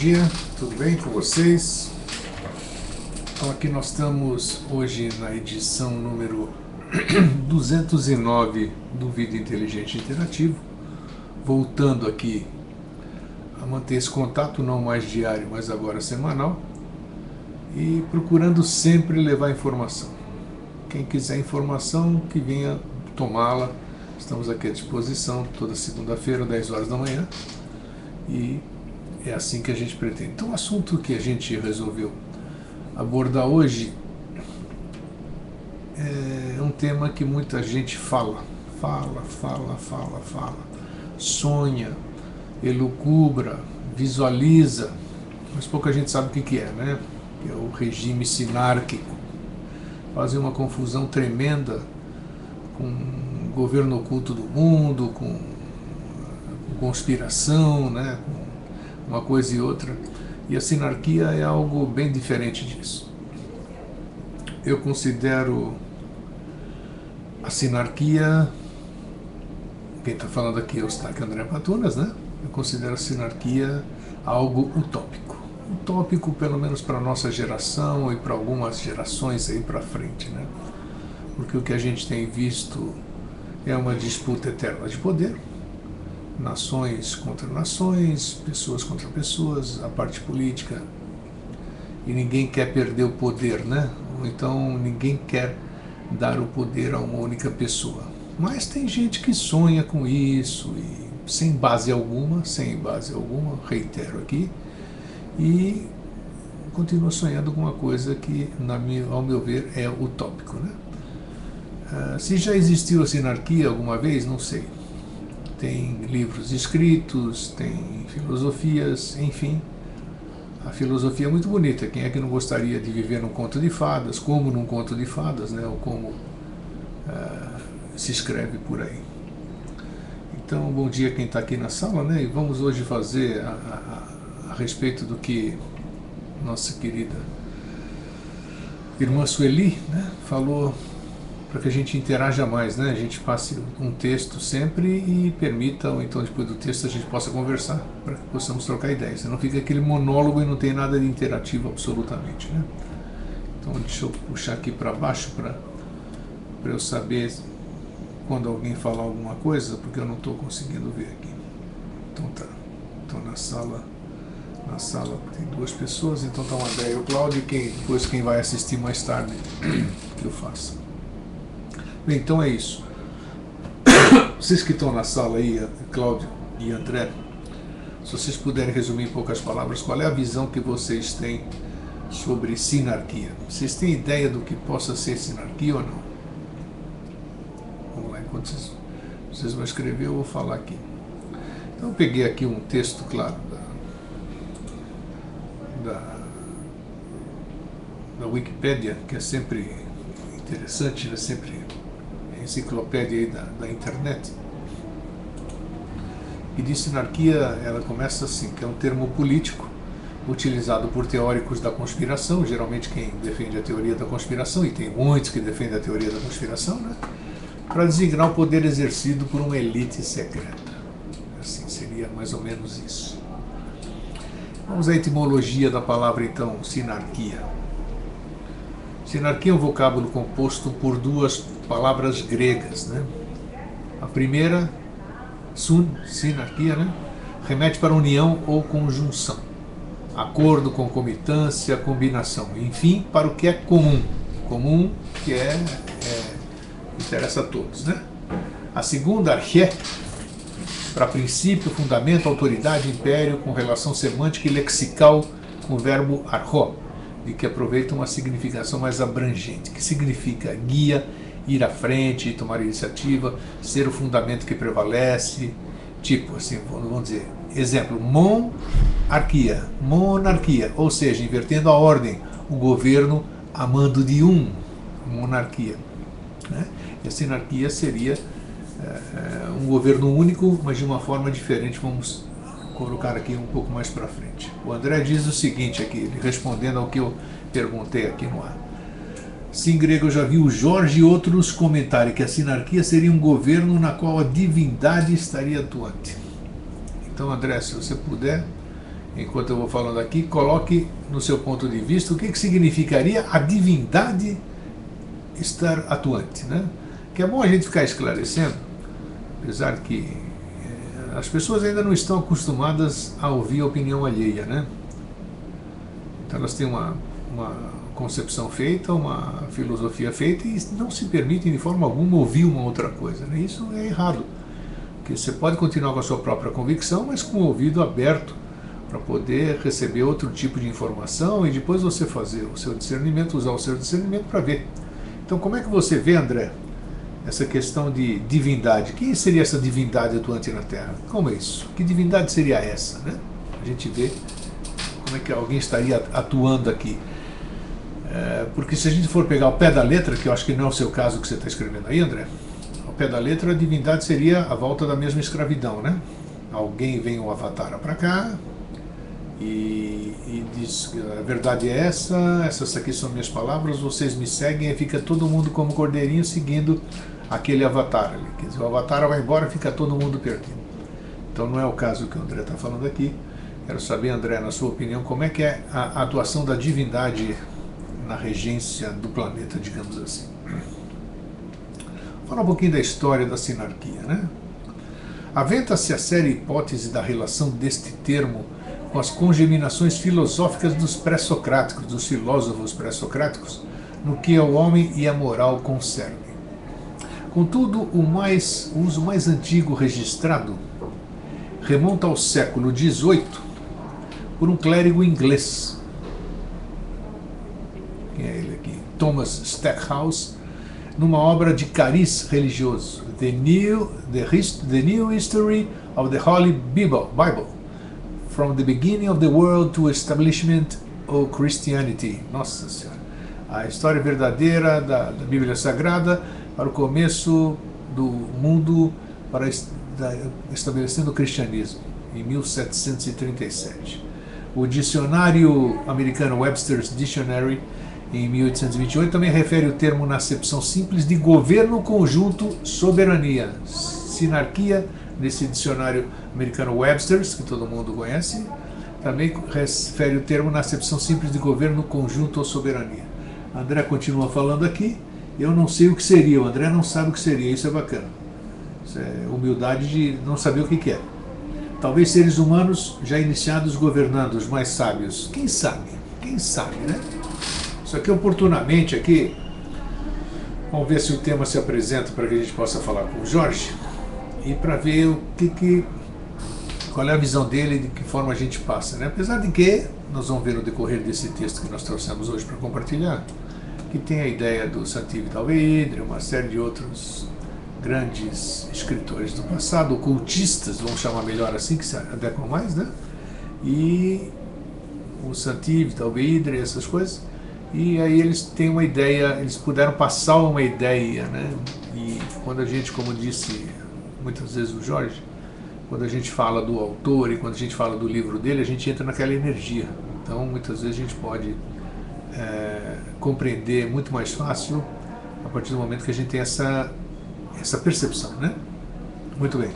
dia, tudo bem com vocês? Então aqui nós estamos hoje na edição número 209 do Vida Inteligente Interativo, voltando aqui a manter esse contato não mais diário, mas agora semanal, e procurando sempre levar informação. Quem quiser informação, que venha tomá-la. Estamos aqui à disposição toda segunda-feira, 10 horas da manhã, e é assim que a gente pretende. Então o assunto que a gente resolveu abordar hoje é um tema que muita gente fala, sonha, elucubra, visualiza, mas pouca gente sabe o que é, né? É o regime sinárquico. Fazem uma confusão tremenda com o governo oculto do mundo, com conspiração, né? Com uma coisa e outra. E a sinarquia é algo bem diferente disso. Eu considero a sinarquia, quem está falando aqui é o Stark André Patunas, né? Eu considero a sinarquia algo utópico. Utópico, pelo menos para a nossa geração e para algumas gerações aí para frente, né? Porque o que a gente tem visto é uma disputa eterna de poder, nações contra nações, pessoas contra pessoas, a parte política, e ninguém quer perder o poder, né? Ou então ninguém quer dar o poder a uma única pessoa. Mas tem gente que sonha com isso, e sem base alguma, reitero aqui, e continua sonhando com uma coisa que, ao meu ver, é utópico, né? Se já existiu a sinarquia alguma vez, não sei. Tem livros escritos, tem filosofias, enfim. A filosofia é muito bonita. Quem é que não gostaria de viver num conto de fadas, como num conto de fadas, né? Ou como se escreve por aí. Então, bom dia quem está aqui na sala, né? E vamos hoje fazer a respeito do que nossa querida irmã Sueli, né, falou, para que a gente interaja mais, né? A gente passe um texto sempre e permita, ou então depois do texto a gente possa conversar, para que possamos trocar ideias. Não fica aquele monólogo e não tem nada de interativo absolutamente, né? Então deixa eu puxar aqui para baixo para eu saber quando alguém falar alguma coisa, porque eu não estou conseguindo ver aqui. Então tá, estou na sala tem duas pessoas, então tá o André e o Cláudio, e depois quem vai assistir mais tarde que eu faça. Bem, então é isso. Vocês que estão na sala aí, Cláudio e André, se vocês puderem resumir em poucas palavras, qual é a visão que vocês têm sobre sinarquia? Vocês têm ideia do que possa ser sinarquia ou não? Vamos lá, enquanto vocês vão escrever, eu vou falar aqui. Então eu peguei aqui um texto, claro, da Wikipédia, que é sempre interessante, é sempre enciclopédia aí da internet. E de sinarquia, ela começa assim, que é um termo político utilizado por teóricos da conspiração, geralmente quem defende a teoria da conspiração, e tem muitos que defendem a teoria da conspiração, né, para designar o poder exercido por uma elite secreta. Assim, seria mais ou menos isso. Vamos à etimologia da palavra, então, sinarquia. Sinarquia é um vocábulo composto por duas palavras gregas, né? A primeira, sinarquia, né, remete para união ou conjunção, acordo, concomitância, combinação, enfim, para o que é comum, que interessa a todos, né? A segunda, arché, para princípio, fundamento, autoridade, império, com relação semântica e lexical com o verbo archó, de que aproveita uma significação mais abrangente, que significa guia, ir à frente, tomar iniciativa, ser o fundamento que prevalece, tipo assim, vamos dizer, exemplo, monarquia, ou seja, invertendo a ordem, o governo a mando de monarquia, né? E a sinarquia seria um governo único, mas de uma forma diferente. Vamos colocar aqui um pouco mais para frente. O André diz o seguinte aqui, respondendo ao que eu perguntei aqui no ar. Se em grego eu já vi o Jorge e outros comentarem que a sinarquia seria um governo na qual a divindade estaria atuante. Então, André, se você puder enquanto eu vou falando aqui, coloque no seu ponto de vista o que significaria a divindade estar atuante, né? Que é bom a gente ficar esclarecendo, apesar de que as pessoas ainda não estão acostumadas a ouvir a opinião alheia, né? Então elas têm uma concepção feita, uma filosofia feita e não se permitem de forma alguma ouvir uma outra coisa, né? Isso é errado, porque você pode continuar com a sua própria convicção, mas com o ouvido aberto para poder receber outro tipo de informação e depois você fazer o seu discernimento, usar o seu discernimento para ver. Então como é que você vê, André, essa questão de divindade? Quem seria essa divindade atuante na Terra? Como é isso? Que divindade seria essa, né? A gente vê como é que alguém estaria atuando aqui. Porque se a gente for pegar o pé da letra, que eu acho que não é o seu caso que você está escrevendo aí, André, ao pé da letra a divindade seria a volta da mesma escravidão, né? Alguém vem um avatar para cá e diz que a verdade é essas aqui são minhas palavras, vocês me seguem, e fica todo mundo como cordeirinho seguindo aquele avatar ali. Quer dizer, o avatar vai embora, fica todo mundo perdido. Então não é o caso que o André está falando aqui. Quero saber, André, na sua opinião, como é que é a atuação da divindade na regência do planeta, digamos assim. Vou falar um pouquinho da história da sinarquia, né? Aventa-se a séria hipótese da relação deste termo com as congeminações filosóficas dos pré-socráticos, dos filósofos pré-socráticos, no que ao homem e a moral concerne. Contudo, o uso mais antigo registrado remonta ao século XVIII por um clérigo inglês. Quem é ele aqui? Thomas Stackhouse, numa obra de cariz religioso, The New History of the Holy Bible, From the Beginning of the World to Establishment of Christianity. Nossa Senhora. A história verdadeira da Bíblia Sagrada para o começo do mundo, para estabelecendo o cristianismo, em 1737. O dicionário americano Webster's Dictionary, em 1828, também refere o termo na acepção simples de governo conjunto, soberania. Sinarquia, nesse dicionário americano Webster's, que todo mundo conhece, também refere o termo na acepção simples de governo conjunto ou soberania. André continua falando aqui, eu não sei o que seria, o André não sabe o que seria, isso é bacana. Isso é humildade de não saber o que é. Talvez seres humanos já iniciados governando, os mais sábios. Quem sabe? Quem sabe, né? Isso aqui oportunamente, aqui, vamos ver se o tema se apresenta para que a gente possa falar com o Jorge e para ver qual é a visão dele e de que forma a gente passa, né? Apesar de que, nós vamos ver no decorrer desse texto que nós trouxemos hoje para compartilhar, que tem a ideia do Santiago Dalveidre, uma série de outros grandes escritores do passado, ocultistas, vamos chamar melhor assim, que se adequam mais, né? E o Santiago Dalveidre, essas coisas, e aí eles têm uma ideia, eles puderam passar uma ideia, né? E quando a gente, como disse muitas vezes o Jorge, quando a gente fala do autor e quando a gente fala do livro dele, a gente entra naquela energia. Então, muitas vezes a gente pode compreender muito mais fácil a partir do momento que a gente tem essa percepção, né? Muito bem.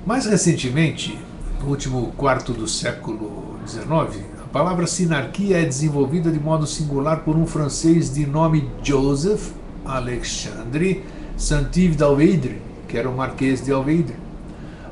Mais recentemente, no último quarto do século XIX, a palavra sinarquia é desenvolvida de modo singular por um francês de nome Joseph Alexandre Santiago Dalveidre, que era o Marquês de Alveidre.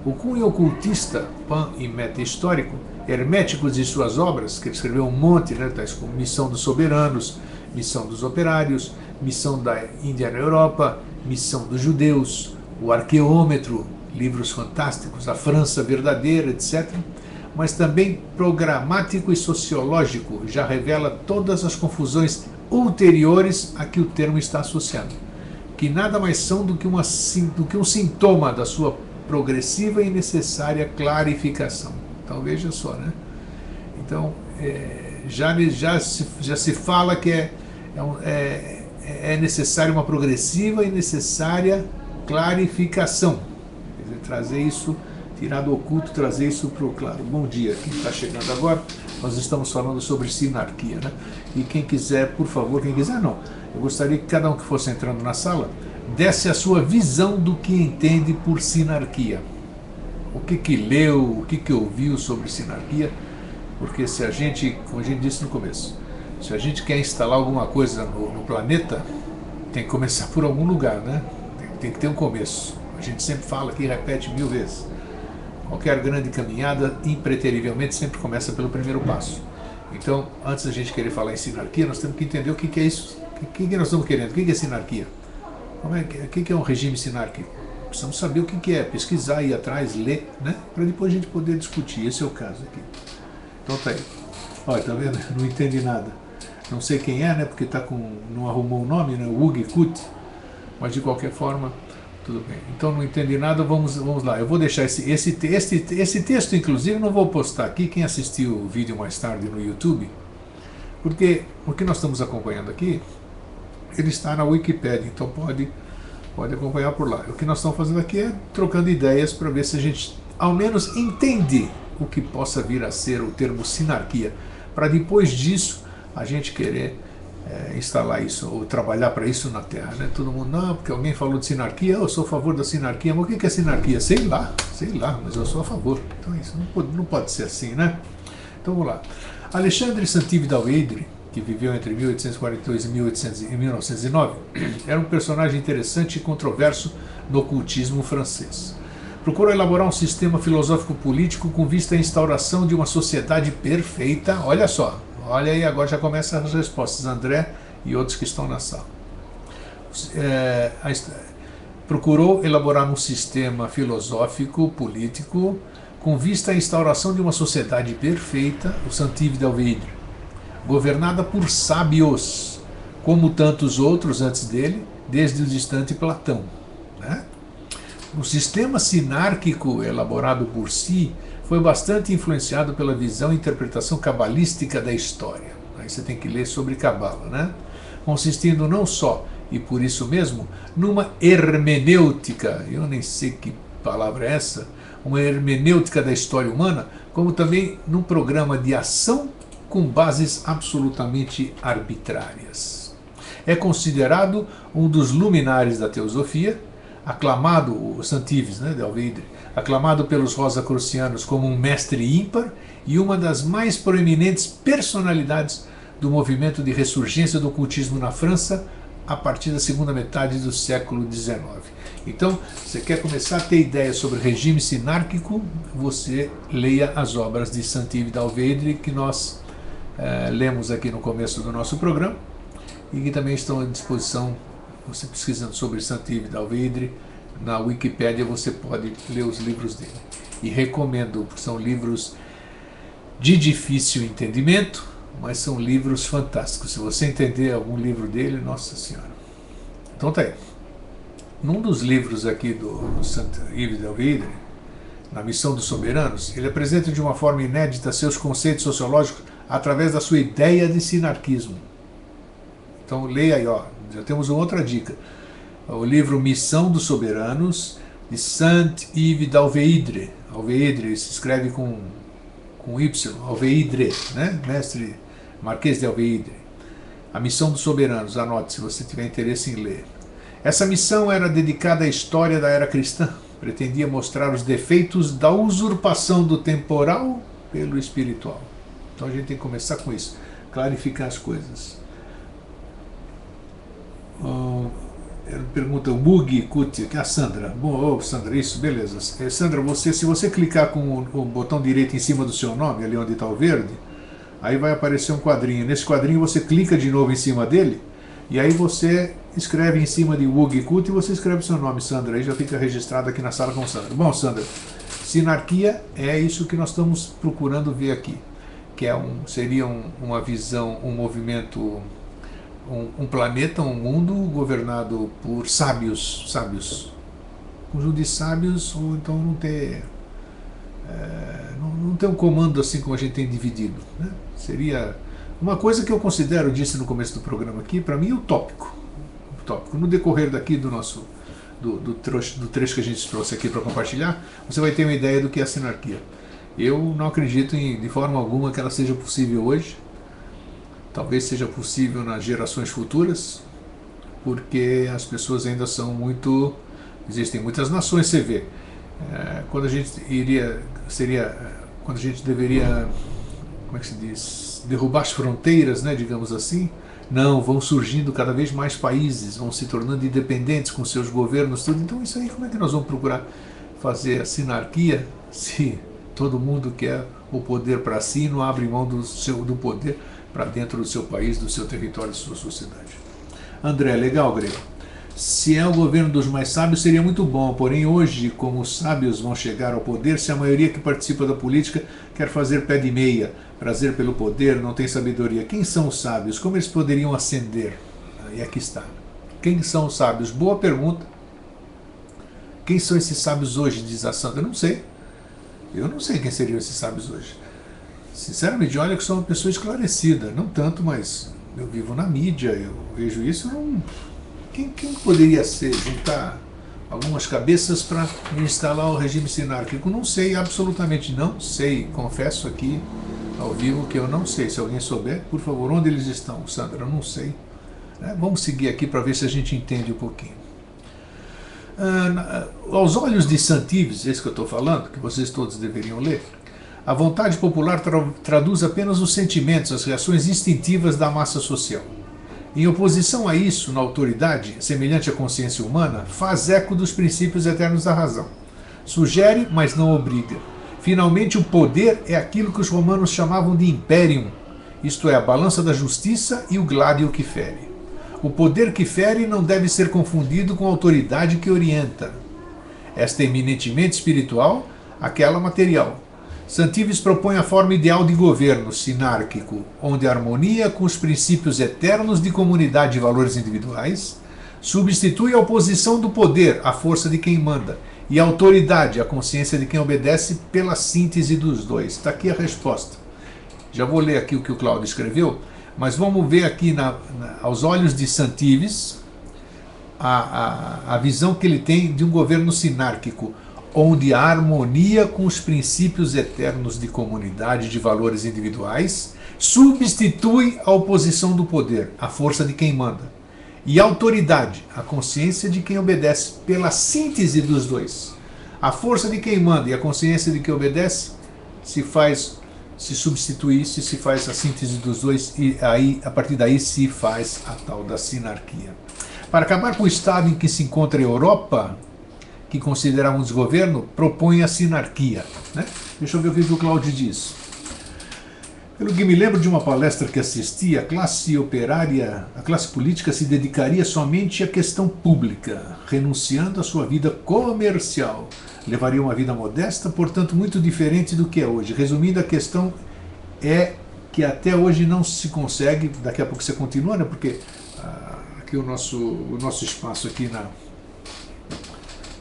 O cunho ocultista, pan e meta-histórico, herméticos de suas obras, que ele escreveu um monte, né, tais como Missão dos Soberanos, Missão dos Operários, Missão da Índia na Europa, Missão dos Judeus, o Arqueômetro, livros fantásticos, a França Verdadeira, etc., mas também programático e sociológico, já revela todas as confusões ulteriores a que o termo está associado, que nada mais são do que um sintoma da sua progressiva e necessária clarificação. Então veja só, né? Então já se fala que é necessária uma progressiva e necessária clarificação. Quer dizer, trazer isso, tirar do oculto, trazer isso para o claro. Bom dia, quem está chegando agora, nós estamos falando sobre sinarquia, né? E quem quiser, por favor, quem quiser não, eu gostaria que cada um que fosse entrando na sala desse a sua visão do que entende por sinarquia. O que leu, o que ouviu sobre sinarquia, Porque se a gente, como a gente disse no começo, se a gente quer instalar alguma coisa no planeta, tem que começar por algum lugar, né? Tem que ter um começo. A gente sempre fala aqui, repete 1000 vezes. Qualquer grande caminhada, impreterivelmente, sempre começa pelo primeiro passo. Então, antes da gente querer falar em sinarquia, nós temos que entender o que é isso. O que nós estamos querendo? O que é sinarquia? O que é um regime sinárquico? Precisamos saber o que é, pesquisar, ir atrás, ler, né? Para depois a gente poder discutir. Esse é o caso aqui. Então tá aí. Olha, tá vendo? Não entende nada. Não sei quem é, né? Porque não arrumou o nome, né? Ugi Kut. Mas de qualquer forma, tudo bem. Então não entendi nada, vamos lá. Eu vou deixar esse texto, inclusive, não vou postar aqui. Quem assistiu o vídeo mais tarde no YouTube, porque o que nós estamos acompanhando aqui, ele está na Wikipédia, então pode acompanhar por lá. O que nós estamos fazendo aqui é trocando ideias para ver se a gente, ao menos, entende o que possa vir a ser o termo sinarquia, para depois disso a gente querer instalar isso, ou trabalhar para isso na Terra, né? Todo mundo, não, porque alguém falou de sinarquia, eu sou a favor da sinarquia, mas o que é sinarquia? Sei lá, mas eu sou a favor. Então isso não pode ser assim, né? Então vamos lá. Alexandre Santivi d'Alveidre, que viveu entre 1842 e 1909, era um personagem interessante e controverso no ocultismo francês. Procurou elaborar um sistema filosófico-político com vista à instauração de uma sociedade perfeita. Olha só, olha aí, agora já começam as respostas, André e outros que estão na sala. Procurou elaborar um sistema filosófico-político com vista à instauração de uma sociedade perfeita, o Santivi d'Alveidre, governada por sábios, como tantos outros antes dele, desde o distante Platão, né? O sistema sinárquico elaborado por si foi bastante influenciado pela visão e interpretação cabalística da história. Aí você tem que ler sobre Cabala, né? Consistindo não só, e por isso mesmo, numa hermenêutica, eu nem sei que palavra é essa, uma hermenêutica da história humana, como também num programa de ação com bases absolutamente arbitrárias. É considerado um dos luminares da teosofia, aclamado, o Santivis, né, d'Alveidre, aclamado pelos rosacrucianos como um mestre ímpar e uma das mais proeminentes personalidades do movimento de ressurgência do ocultismo na França a partir da segunda metade do século XIX. Então, você quer começar a ter ideia sobre regime sinárquico, você leia as obras de Santivi d'Alveidre, que nós lemos aqui no começo do nosso programa, e que também estão à disposição. Você pesquisando sobre Santivi d'Alveidre, na Wikipédia você pode ler os livros dele. E recomendo, porque são livros de difícil entendimento, mas são livros fantásticos. Se você entender algum livro dele, nossa senhora. Então tá aí. Num dos livros aqui do Santivi d'Alveidre, na Missão dos Soberanos, ele apresenta de uma forma inédita seus conceitos sociológicos através da sua ideia de sinarquismo. Então leia aí, ó. Já temos uma outra dica. O livro Missão dos Soberanos, de Santivi d'Alveidre. Alveidre se escreve com Y, Alveidre, né? Mestre Marquês de Alveidre. A Missão dos Soberanos, anote se você tiver interesse em ler. Essa missão era dedicada à história da era cristã. Pretendia mostrar os defeitos da usurpação do temporal pelo espiritual. Então a gente tem que começar com isso, clarificar as coisas. Pergunta o Mugi Kuti, que é a Sandra. Bom, Sandra, isso, beleza. Sandra, se você clicar com o botão direito em cima do seu nome, ali onde está o verde, aí vai aparecer um quadrinho. Nesse quadrinho você clica de novo em cima dele, e aí você escreve em cima de Mugi Kuti e você escreve o seu nome, Sandra. Aí já fica registrado aqui na sala com Sandra. Bom, Sandra, sinarquia é isso que nós estamos procurando ver aqui, que seria uma visão, um movimento, um planeta, um mundo governado por sábios, conjunto de sábios, ou então não ter um comando assim como a gente tem dividido, né? Seria uma coisa que eu considero, disse no começo do programa aqui, para mim utópico. No decorrer daqui do trecho que a gente trouxe aqui para compartilhar, você vai ter uma ideia do que é a sinarquia. Eu não acredito de forma alguma que ela seja possível hoje. Talvez seja possível nas gerações futuras, porque as pessoas ainda são muito... Existem muitas nações, você vê. Quando a gente deveria como é que se diz, derrubar as fronteiras, né, digamos assim. Não, vão surgindo cada vez mais países, vão se tornando independentes com seus governos, tudo. Então isso aí, como é que nós vamos procurar fazer a sinarquia se todo mundo quer o poder para si e não abre mão do poder para dentro do seu país, do seu território, da sua sociedade? André, legal, Grego. Se é o governo dos mais sábios, seria muito bom. Porém, hoje, como os sábios vão chegar ao poder, se a maioria que participa da política quer fazer pé de meia, prazer pelo poder, não tem sabedoria, quem são os sábios? Como eles poderiam ascender? E aqui está. Quem são os sábios? Boa pergunta. Quem são esses sábios hoje, diz a Sandra? Eu não sei. Eu não sei quem seriam esses sábios hoje. Sinceramente, olha que sou uma pessoa esclarecida. Não tanto, mas eu vivo na mídia, eu vejo isso. Quem poderia ser? Juntar algumas cabeças para instalar o regime sinárquico? Não sei, absolutamente não sei. Confesso aqui ao vivo que eu não sei. Se alguém souber, por favor, onde eles estão, Sandra? Eu não sei. Vamos seguir aqui para ver se a gente entende um pouquinho. Aos olhos de Santives, esse que eu estou falando, que vocês todos deveriam ler, a vontade popular traduz apenas os sentimentos, as reações instintivas da massa social. Em oposição a isso, na autoridade, semelhante à consciência humana, faz eco dos princípios eternos da razão. Sugere, mas não obriga. Finalmente, o poder é aquilo que os romanos chamavam de imperium, isto é, a balança da justiça e o gládio que fere. O poder que fere não deve ser confundido com a autoridade que orienta. Esta é eminentemente espiritual, aquela material. Santives propõe a forma ideal de governo sinárquico, onde a harmonia com os princípios eternos de comunidade e valores individuais substitui a oposição do poder à força de quem manda e a autoridade à consciência de quem obedece pela síntese dos dois. Está aqui a resposta. Já vou ler aqui o que o Cláudio escreveu, mas vamos ver aqui aos olhos de Santives a visão que ele tem de um governo sinárquico, onde a harmonia com os princípios eternos de comunidade, de valores individuais, substitui a oposição do poder, a força de quem manda, e a autoridade, a consciência de quem obedece, pela síntese dos dois. A força de quem manda e a consciência de quem obedece se substitui, se faz a síntese dos dois, e aí, a partir daí se faz a tal da sinarquia. Para acabar com o estado em que se encontra a Europa, que considerava um desgoverno, propõe a sinarquia. Né? Deixa eu ver o que o Cláudio diz. Pelo que me lembro de uma palestra que assisti, a classe operária, a classe política se dedicaria somente à questão pública, renunciando à sua vida comercial. Levaria uma vida modesta, portanto muito diferente do que é hoje. Resumindo, a questão é que até hoje não se consegue, daqui a pouco você continua, né? Porque aqui o nosso espaço aqui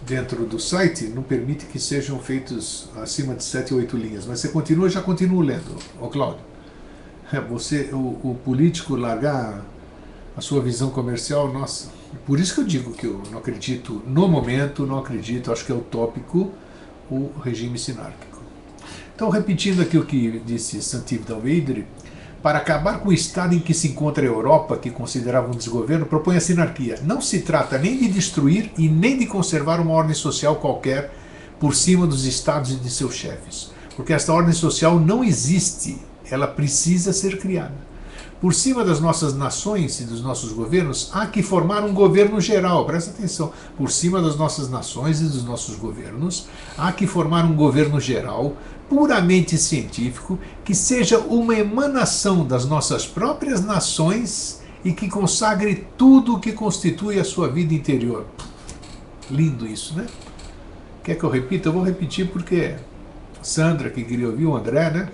dentro do site não permite que sejam feitos acima de 7 ou 8 linhas, mas você continua, já continuo lendo, Cláudio. O político largar a sua visão comercial, nossa, por isso que eu digo que eu não acredito, no momento, não acredito, acho que é utópico o regime sinárquico. Então, repetindo aqui o que disse Santives Dalveidre, para acabar com o estado em que se encontra a Europa, que considerava um desgoverno, propõe a sinarquia. Não se trata nem de destruir e nem de conservar uma ordem social qualquer por cima dos estados e de seus chefes. Porque esta ordem social não existe, ela precisa ser criada. Por cima das nossas nações e dos nossos governos, há que formar um governo geral. Presta atenção. Por cima das nossas nações e dos nossos governos, há que formar um governo geral, puramente científico, que seja uma emanação das nossas próprias nações e que consagre tudo o que constitui a sua vida interior. Lindo isso, né? Quer que eu repita? Eu vou repetir porque Sandra, que queria ouvir, o André, né?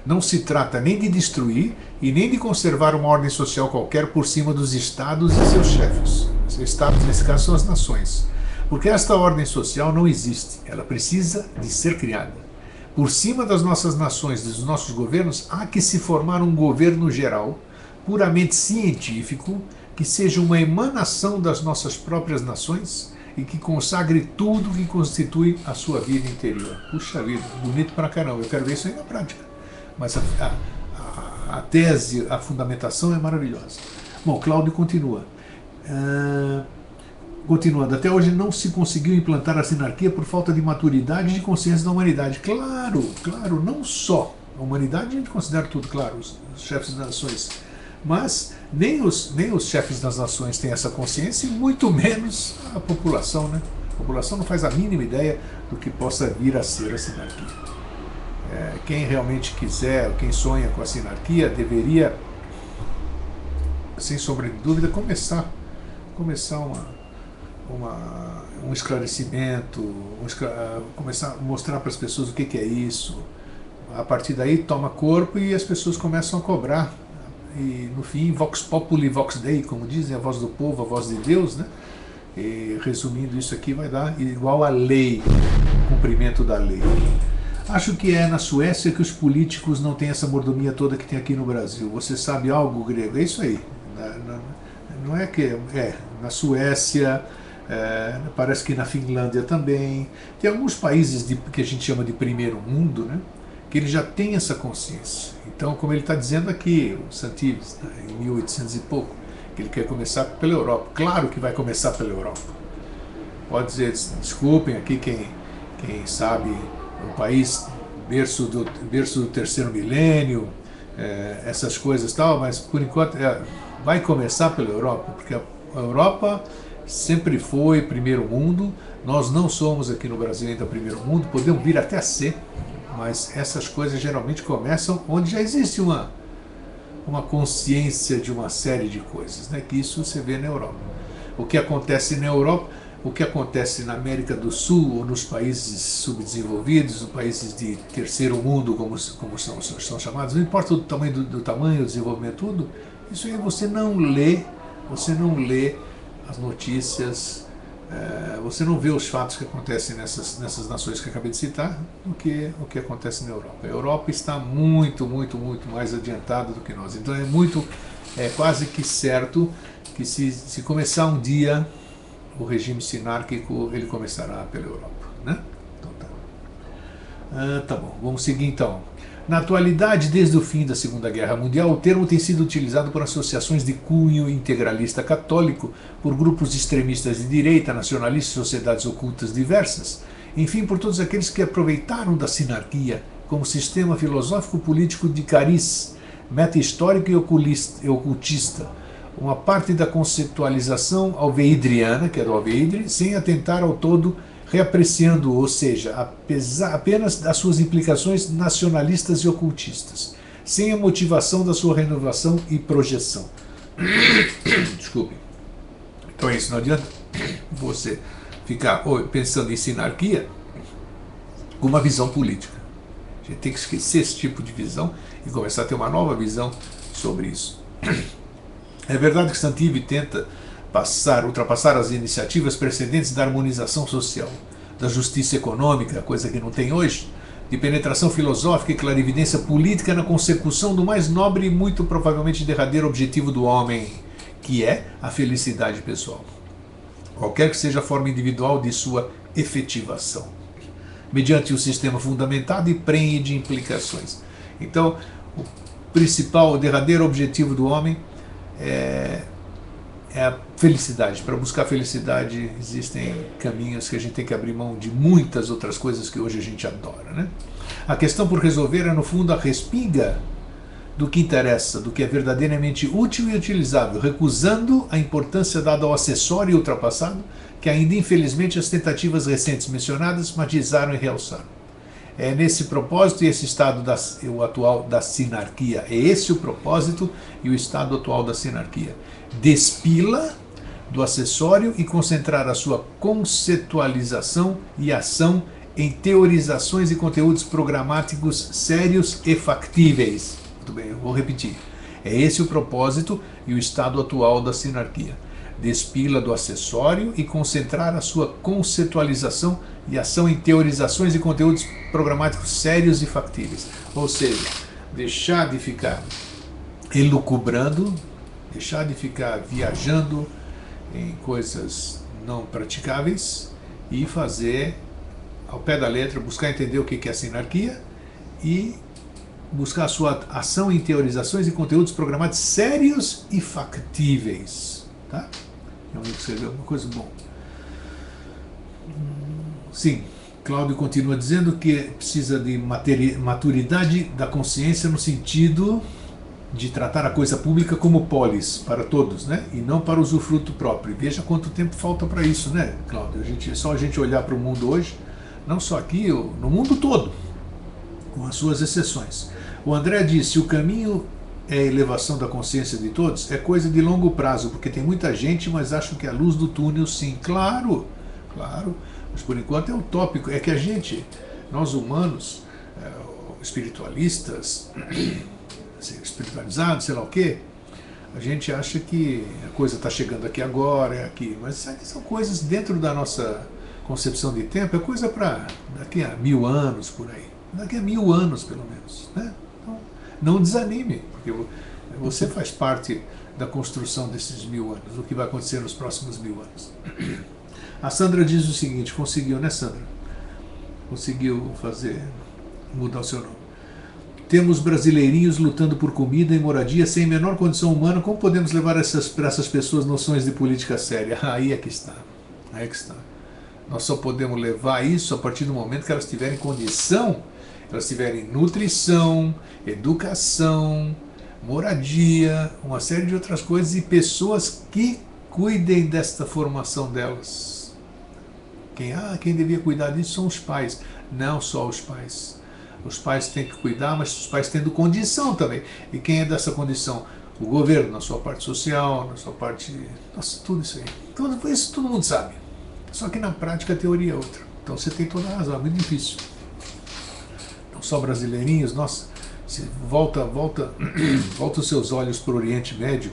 Não se trata nem de destruir e nem de conservar uma ordem social qualquer por cima dos estados e seus chefes. Os estados, nesse caso, são as nações. Porque esta ordem social não existe, ela precisa de ser criada. Por cima das nossas nações e dos nossos governos, há que se formar um governo geral, puramente científico, que seja uma emanação das nossas próprias nações e que consagre tudo que constitui a sua vida interior. Puxa vida, bonito pra caramba, eu quero ver isso aí na prática. Mas a tese, a fundamentação é maravilhosa. Bom, Cláudio continua. Continuando, até hoje não se conseguiu implantar a sinarquia por falta de maturidade e de consciência da humanidade. Claro, não só A humanidade a gente considera tudo, claro, os chefes das nações. Mas nem os chefes das nações têm essa consciência, e muito menos a população, né? A população não faz a mínima ideia do que possa vir a ser a sinarquia. Quem realmente quiser, quem sonha com a sinarquia, deveria, sem sombra de dúvida, começar um esclarecimento, começar a mostrar para as pessoas o que é isso. A partir daí toma corpo e as pessoas começam a cobrar. E no fim, vox populi, vox dei, como dizem, a voz do povo, a voz de Deus, né? E, resumindo, isso aqui vai dar igual a lei, o cumprimento da lei. Acho que é na Suécia que os políticos não têm essa mordomia toda que tem aqui no Brasil. Você sabe algo, Grego? É isso aí. Não é que... na Suécia, parece que na Finlândia também. Tem alguns países que a gente chama de primeiro mundo, né? Que ele já tem essa consciência. Então, como ele está dizendo aqui, o Santives, em 1800 e pouco, que ele quer começar pela Europa. Claro que vai começar pela Europa. Pode dizer, desculpem aqui quem sabe, o país berço do terceiro milênio, essas coisas e tal, mas por enquanto vai começar pela Europa, porque a Europa sempre foi primeiro mundo. Nós não somos aqui no Brasil ainda primeiro mundo, podemos vir até a ser, mas essas coisas geralmente começam onde já existe uma consciência de uma série de coisas, né? Que isso você vê na Europa. O que acontece na Europa, o que acontece na América do Sul ou nos países subdesenvolvidos, nos países de terceiro mundo, como são chamados, não importa o tamanho do tamanho, o desenvolvimento, tudo, isso aí você não lê as notícias, você não vê os fatos que acontecem nessas nações que eu acabei de citar do que o que acontece na Europa. A Europa está muito, muito, muito mais adiantada do que nós. Então é quase que certo que se começar um dia o regime sinárquico, ele começará pela Europa, né? Então tá bom, vamos seguir então. Na atualidade, desde o fim da Segunda Guerra Mundial, o termo tem sido utilizado por associações de cunho integralista católico, por grupos extremistas de direita, nacionalistas e sociedades ocultas diversas, enfim, por todos aqueles que aproveitaram da sinarquia como sistema filosófico-político de cariz, meta-histórico e ocultista, uma parte da conceitualização alveidriana, que é do Alveidre, sem atentar ao todo, reapreciando, ou seja, apenas das suas implicações nacionalistas e ocultistas, sem a motivação da sua renovação e projeção. Desculpe. Então é isso, não adianta você ficar pensando em sinarquia com uma visão política. A gente tem que esquecer esse tipo de visão e começar a ter uma nova visão sobre isso. É verdade que Santivi tenta ultrapassar as iniciativas precedentes da harmonização social, da justiça econômica, coisa que não tem hoje, de penetração filosófica e clarividência política na consecução do mais nobre e muito provavelmente derradeiro objetivo do homem, que é a felicidade pessoal, qualquer que seja a forma individual de sua efetivação, mediante um sistema fundamentado e prenhe de implicações. Então, o principal, o derradeiro objetivo do homem é a felicidade. Para buscar felicidade existem caminhos que a gente tem que abrir mão de muitas outras coisas que hoje a gente adora, né? A questão por resolver é, no fundo, a respinga do que interessa, do que é verdadeiramente útil e utilizável, recusando a importância dada ao acessório e ultrapassado, que ainda infelizmente as tentativas recentes mencionadas matizaram e realçaram. É nesse propósito e esse estado o atual da sinarquia. É esse o propósito e o estado atual da sinarquia. Despila do acessório e concentrar a sua conceitualização e ação em teorizações e conteúdos programáticos sérios e factíveis. Muito bem, eu vou repetir. É esse o propósito e o estado atual da sinarquia. Despila do acessório e concentrar a sua conceitualização e ação em teorizações e conteúdos programáticos sérios e factíveis. Ou seja, deixar de ficar elucubrando, deixar de ficar viajando em coisas não praticáveis e fazer ao pé da letra, buscar entender o que é a sinarquia e buscar a sua ação em teorizações e conteúdos programáticos sérios e factíveis. Tá? É um escrever alguma coisa bom. Sim, Cláudio continua dizendo que precisa de maturidade da consciência no sentido de tratar a coisa pública como polis, para todos, né? E não para usufruto próprio. E veja quanto tempo falta para isso, né, Cláudio? Só a gente olhar para o mundo hoje, não só aqui, no mundo todo, com as suas exceções. O André disse, o caminho é a elevação da consciência de todos, é coisa de longo prazo, porque tem muita gente, mas acham que é a luz do túnel, sim. Claro, claro, mas por enquanto é utópico. É que a gente, nós humanos, espiritualistas, espiritualizados, sei lá o quê, a gente acha que a coisa está chegando aqui agora, é aqui, mas isso aqui são coisas dentro da nossa concepção de tempo, é coisa para daqui a 1000 anos, por aí. Daqui a 1000 anos, pelo menos, né? Então, não desanime, porque você faz parte da construção desses 1000 anos, o que vai acontecer nos próximos 1000 anos. A Sandra diz o seguinte, conseguiu, né, Sandra? Conseguiu mudar o seu nome. Temos brasileirinhos lutando por comida e moradia sem menor condição humana, como podemos levar para essas pessoas noções de política séria? Aí é que está, aí é que está. Nós só podemos levar isso a partir do momento que elas tiverem condição, elas tiverem nutrição, educação, moradia, uma série de outras coisas e pessoas que cuidem desta formação delas. Quem devia cuidar disso são os pais, não só os pais. Os pais têm que cuidar, mas os pais tendo condição também. E quem é dessa condição? O governo, na sua parte social, na sua parte... Nossa, tudo isso aí. Tudo isso todo mundo sabe. Só que na prática a teoria é outra. Então você tem toda a razão, é muito difícil. Não só brasileirinhos, nossa, você volta os seus olhos para o Oriente Médio,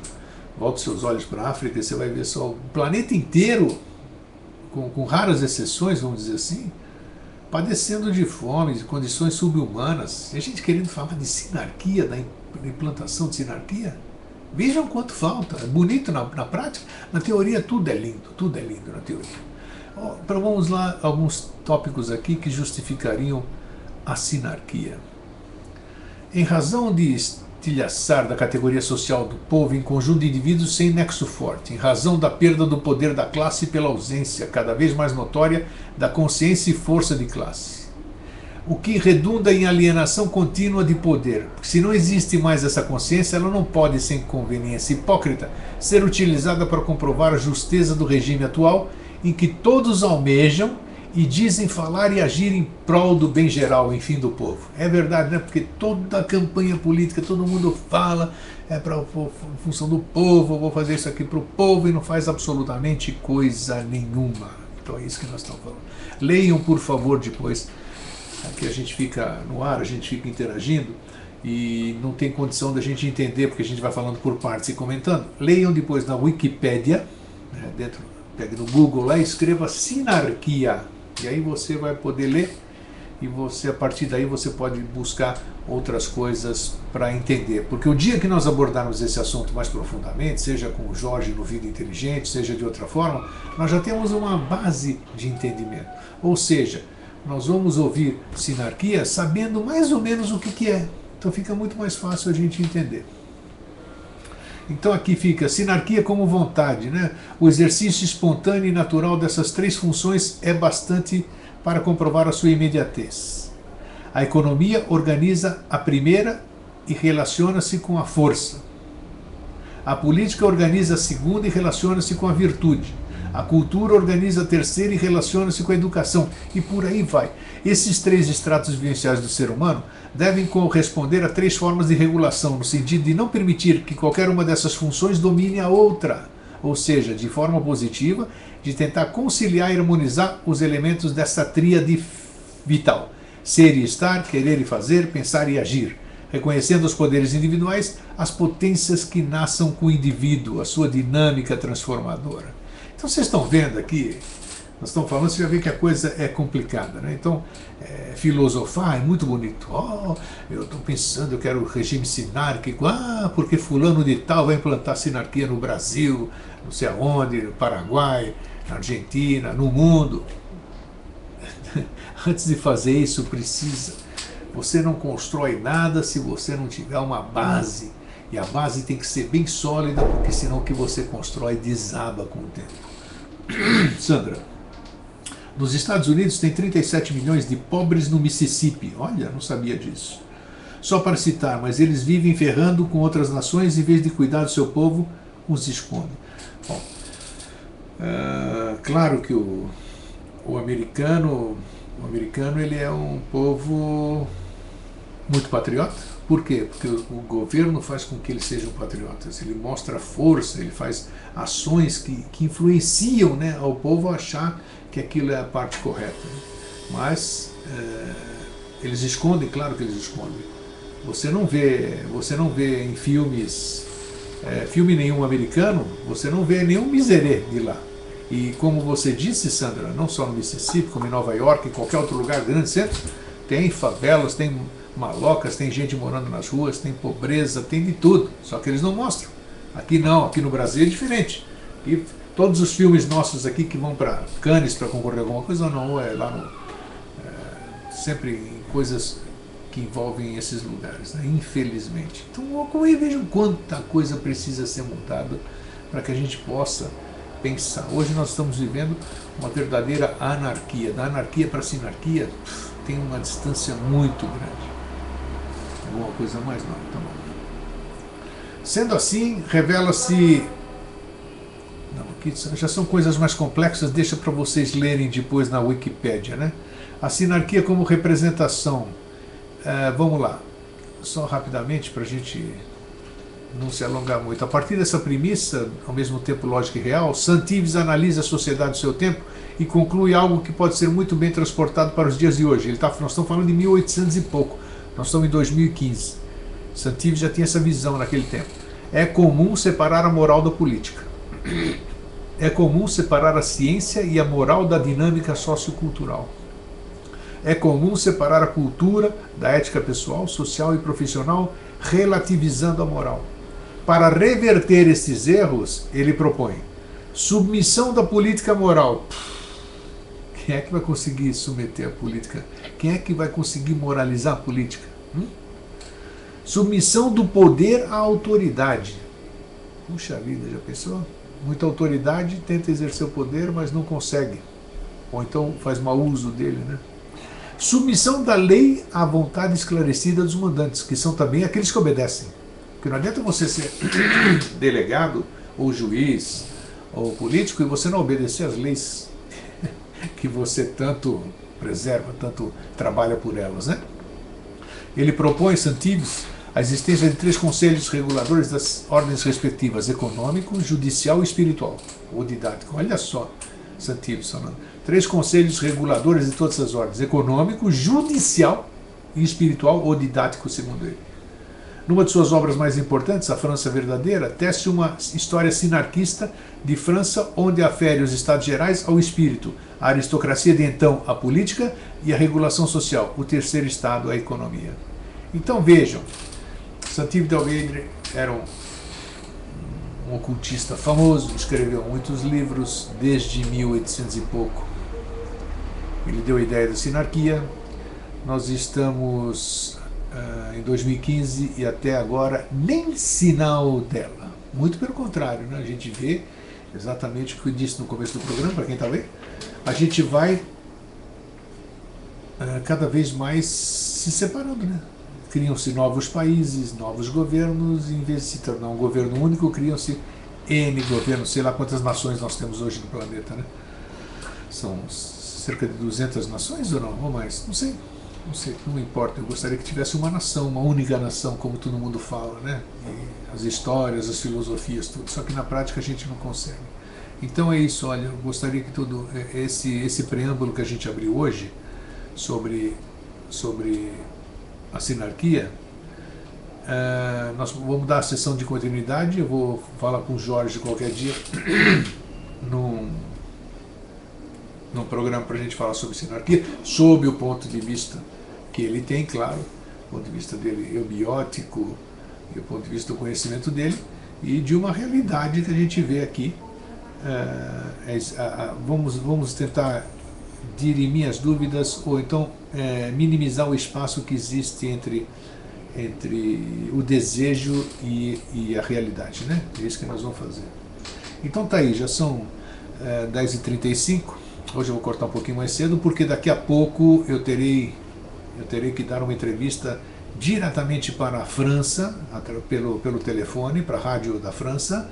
volta os seus olhos para a África, e você vai ver só o planeta inteiro, com raras exceções, vamos dizer assim, padecendo de fome, de condições subhumanas. E a gente querendo falar de sinarquia, da implantação de sinarquia. Vejam quanto falta. É bonito na prática. Na teoria tudo é lindo na teoria. Então vamos lá, alguns tópicos aqui que justificariam a sinarquia. Em razão de estilhaçar da categoria social do povo em conjunto de indivíduos sem nexo forte, em razão da perda do poder da classe pela ausência cada vez mais notória da consciência e força de classe, o que redunda em alienação contínua de poder, porque se não existe mais essa consciência, ela não pode, sem conveniência hipócrita, ser utilizada para comprovar a justeza do regime atual, em que todos almejam e dizem falar e agir em prol do bem geral, enfim, do povo. É verdade, né? Porque toda a campanha política, todo mundo fala, é para função do povo, vou fazer isso aqui para o povo, e não faz absolutamente coisa nenhuma. Então é isso que nós estamos falando. Leiam, por favor, depois, aqui a gente fica no ar, a gente fica interagindo, e não tem condição da gente entender, porque a gente vai falando por partes e comentando. Leiam depois na Wikipédia, né, pegue no Google lá e escreva sinarquia. E aí você vai poder ler e a partir daí você pode buscar outras coisas para entender. Porque o dia que nós abordarmos esse assunto mais profundamente, seja com o Jorge no Vida Inteligente, seja de outra forma, nós já temos uma base de entendimento. Ou seja, nós vamos ouvir sinarquia sabendo mais ou menos o que é. Então fica muito mais fácil a gente entender. Então aqui fica sinarquia como vontade, né? O exercício espontâneo e natural dessas três funções é bastante para comprovar a sua imediatez. A economia organiza a primeira e relaciona-se com a força. A política organiza a segunda e relaciona-se com a virtude. A cultura organiza a terceira e relaciona-se com a educação. E por aí vai. Esses três estratos vivenciais do ser humano devem corresponder a três formas de regulação, no sentido de não permitir que qualquer uma dessas funções domine a outra. Ou seja, de forma positiva, de tentar conciliar e harmonizar os elementos dessa tríade vital. Ser e estar, querer e fazer, pensar e agir. Reconhecendo os poderes individuais, as potências que nasçam com o indivíduo, a sua dinâmica transformadora. Então vocês estão vendo aqui, nós estamos falando, você já vê que a coisa é complicada, né? Então, filosofar é muito bonito. Eu estou pensando, eu quero o regime sinárquico, porque fulano de tal vai implantar sinarquia no Brasil, não sei aonde, no Paraguai, na Argentina, no mundo. Antes de fazer isso, você não constrói nada se você não tiver uma base. E a base tem que ser bem sólida, porque senão o que você constrói desaba com o tempo. Sandra, Nos Estados Unidos tem 37 milhões de pobres no Mississippi. Olha, não sabia disso. Só para citar, mas eles vivem ferrando com outras nações, em vez de cuidar do seu povo, os escondem. Bom, claro que o americano ele é um povo muito patriota. Por quê? Porque o governo faz com que eles sejam patriotas. Ele mostra força, ele faz ações que influenciam, né, ao povo a achar que aquilo é a parte correta. Mas eles escondem, claro que eles escondem. Você não vê em filmes, filme nenhum americano, você não vê nenhum miserê de lá. E como você disse, Sandra, não só no Mississippi, como em Nova York, em qualquer outro lugar, grande centro, tem favelas, tem malocas, tem gente morando nas ruas, tem pobreza, tem de tudo. Só que eles não mostram. Aqui não, aqui no Brasil é diferente. E todos os filmes nossos aqui que vão para Cannes para concorrer a alguma coisa, não, é lá no, sempre em coisas que envolvem esses lugares, né? Infelizmente. Então eu vejo quanta coisa precisa ser mudada para que a gente possa pensar. Hoje nós estamos vivendo uma verdadeira anarquia. Da anarquia para a sinarquia tem uma distância muito grande. Alguma coisa mais? Não, tá bom. Sendo assim, revela-se... Não, aqui já são coisas mais complexas, deixa para vocês lerem depois na Wikipédia, né? A sinarquia como representação. Vamos lá, só rapidamente para a gente não se alongar muito. A partir dessa premissa, ao mesmo tempo lógica e real, Santives analisa a sociedade do seu tempo e conclui algo que pode ser muito bem transportado para os dias de hoje. Nós estamos falando de 1800 e pouco, nós estamos em 2015. Santives já tinha essa visão naquele tempo. É comum separar a moral da política. É comum separar a ciência e a moral da dinâmica sociocultural. É comum separar a cultura da ética pessoal, social e profissional, relativizando a moral. Para reverter esses erros, ele propõe submissão da política moral. Quem é que vai conseguir submeter a política? Quem é que vai conseguir moralizar a política? Submissão do poder à autoridade. Puxa vida, já pensou? Muita autoridade tenta exercer o poder, mas não consegue. Ou então faz mau uso dele, né? Submissão da lei à vontade esclarecida dos mandantes, que são também aqueles que obedecem. Porque não adianta você ser delegado, ou juiz, ou político, e você não obedecer às leis que você tanto preserva, tanto trabalha por elas, né? Ele propõe, Santives, a existência de 3 conselhos reguladores das ordens respectivas: econômico, judicial e espiritual, ou didático. Olha só, Santives falando. 3 conselhos reguladores de todas as ordens: econômico, judicial e espiritual, ou didático, segundo ele. Numa de suas obras mais importantes, A França Verdadeira, tece uma história sinarquista de França, onde afere os estados gerais ao espírito, a aristocracia de então à política e a regulação social, o terceiro estado à economia. Então vejam, Santives d'Alveire era um ocultista famoso, escreveu muitos livros desde 1800 e pouco. Ele deu a ideia da sinarquia. Nós estamos em 2015 e até agora nem sinal dela. Muito pelo contrário, né? A gente vê exatamente o que eu disse no começo do programa, para quem está vendo. A gente vai cada vez mais se separando, né? Criam-se novos países, novos governos, em vez de se tornar um governo único, criam-se N governos, sei lá quantas nações nós temos hoje no planeta, né? São cerca de 200 nações ou não? Ou mais? Não sei, não importa. Eu gostaria que tivesse uma nação, uma única nação, como todo mundo fala, né? E as histórias, as filosofias, tudo. Só que na prática a gente não consegue. Então é isso, olha, eu gostaria que todo esse preâmbulo que a gente abriu hoje sobre a sinarquia, nós vamos dar a sessão de continuidade. Eu vou falar com o Jorge qualquer dia num programa para a gente falar sobre sinarquia, sob o ponto de vista que ele tem, claro, o ponto de vista dele eubiótico e o ponto de vista do conhecimento dele e de uma realidade que a gente vê aqui. Vamos tentar dirimir as dúvidas ou então minimizar o espaço que existe entre o desejo e a realidade, né? É isso que nós vamos fazer. Então tá aí, já são 10h35. Hoje eu vou cortar um pouquinho mais cedo, porque daqui a pouco eu terei que dar uma entrevista diretamente para a França, pelo telefone, para a rádio da França,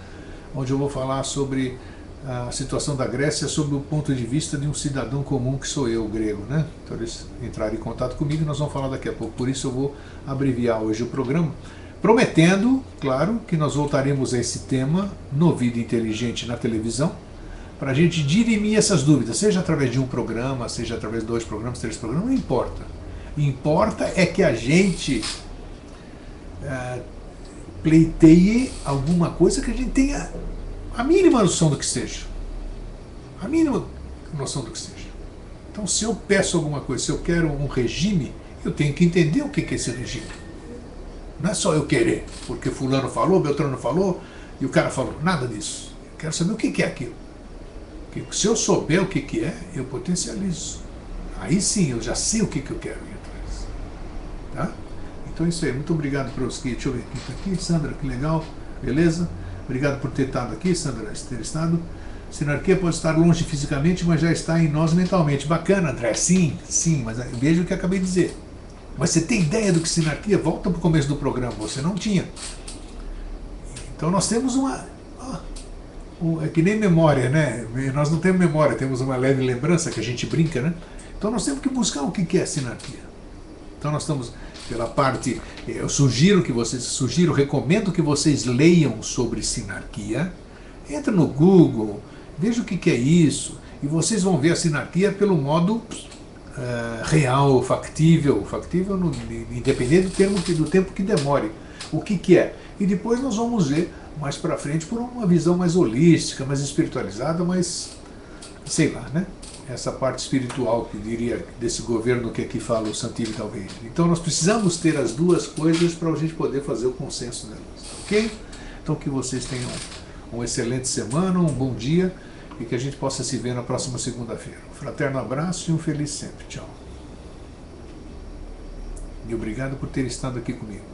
onde eu vou falar sobre a situação da Grécia sob o ponto de vista de um cidadão comum que sou eu, grego, né? Então eles entraram em contato comigo e nós vamos falar daqui a pouco. Por isso eu vou abreviar hoje o programa, prometendo, claro, que nós voltaremos a esse tema no Vida Inteligente na televisão, para a gente dirimir essas dúvidas, seja através de um programa, seja através de 2 programas, 3 programas, não importa. Importa é que a gente pleiteie alguma coisa que a gente tenha a mínima noção do que seja. A mínima noção do que seja. Então, se eu peço alguma coisa, se eu quero um regime, eu tenho que entender o que é esse regime. Não é só eu querer, porque fulano falou, Beltrano falou, e o cara falou. Nada disso. Eu quero saber o que é aquilo. Porque se eu souber o que é, eu potencializo. Aí sim, eu já sei o que eu quero ir atrás. Tá? Então é isso aí. Muito obrigado para os que... Deixa eu ver quem está aqui. Sandra, que legal. Beleza? Obrigado por ter estado aqui, Sandra, ter estado. Sinarquia pode estar longe fisicamente, mas já está em nós mentalmente. Bacana, André. Sim, mas veja o que eu acabei de dizer. Mas você tem ideia do que sinarquia? Volta para o começo do programa. Você não tinha. Então nós temos é que nem memória, né? Nós não temos memória, temos uma leve lembrança que a gente brinca, né? Então nós temos que buscar o que é sinarquia. Então nós estamos pela parte, eu recomendo que vocês leiam sobre sinarquia. Entra no Google, veja o que é isso, e vocês vão ver a sinarquia pelo modo real, factível independente do tempo que demore. O que é? E depois nós vamos ver mais para frente por uma visão mais holística, mais espiritualizada, mais, sei lá, né? Essa parte espiritual, que diria, desse governo que aqui fala o Santilli talvez. Então nós precisamos ter as duas coisas para a gente poder fazer o consenso delas, ok? Então que vocês tenham uma excelente semana, um bom dia e que a gente possa se ver na próxima segunda-feira. Um fraterno abraço e um feliz sempre. Tchau. E obrigado por ter estado aqui comigo.